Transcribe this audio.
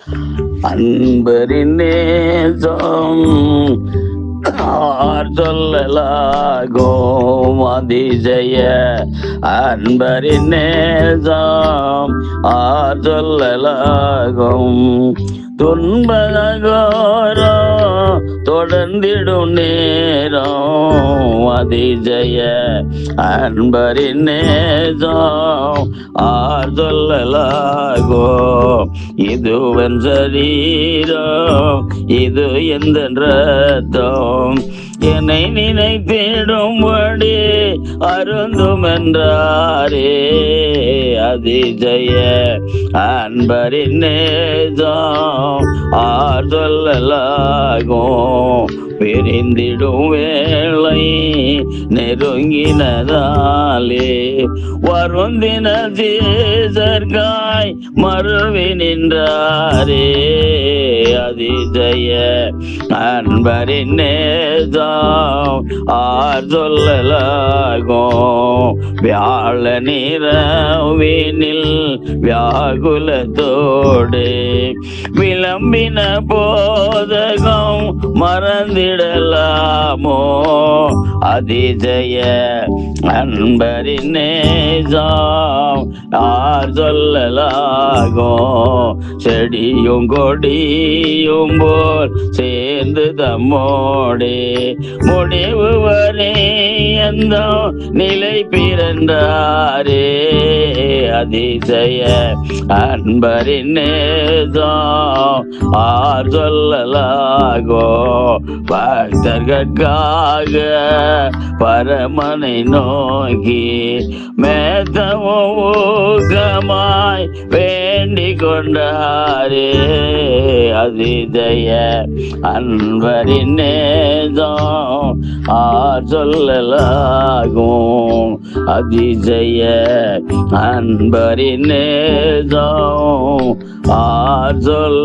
அன்பரின் நேசம் ஆர் சொல்லலாகும் அதிசய அன்பரின் நேசம் ஆர் சொல்லலாகும் துன்பகோரம் தொடர்ந்திடும் நேரம் அதிசய அன்பரின் நேசம் ஆர் சொல்லலாகும் இதுவன் சரீரம் இது எந்த ரத்தம் என்னை நினைத்திடும்படி அருந்தும் என்றாரே அதிசய அன்பரின் நேசம் ஆர் சொல்லலாகும் பிரிந்திடும் வேளை நெருங்கினதாலே வருந்தின சீசர்காய் மறுவி நின்றாரே அதிசய அன்பரின் நேசம் ஆர் சொல்லலாகும் வியாழ நிறவினில் வியாகுலத்தோடு விளம்பின போதகம் மறந்திடலாமோ அதிசய அன்பரின் நேசம் ஆர் சொல்லலாகும் செடியும் கொடியும் போல் சேர்ந்து தம்மோடே முடிவு வரை எந்த நிலை பிறந்தாரே அதிசய அன்பரின் நேசம் ஆர் சொல்லலாகும் பக்தர்காக பரமனை நோக்கி மேத்தமும் ஊக்கமாய் வேண்டிக் கொண்டாரே அதிசய அன்பரின் நேசம் ஆர் சொல்லலாகும் அதிசய அன்பரின் நேசம் ஆர் சொல்லலாகும்.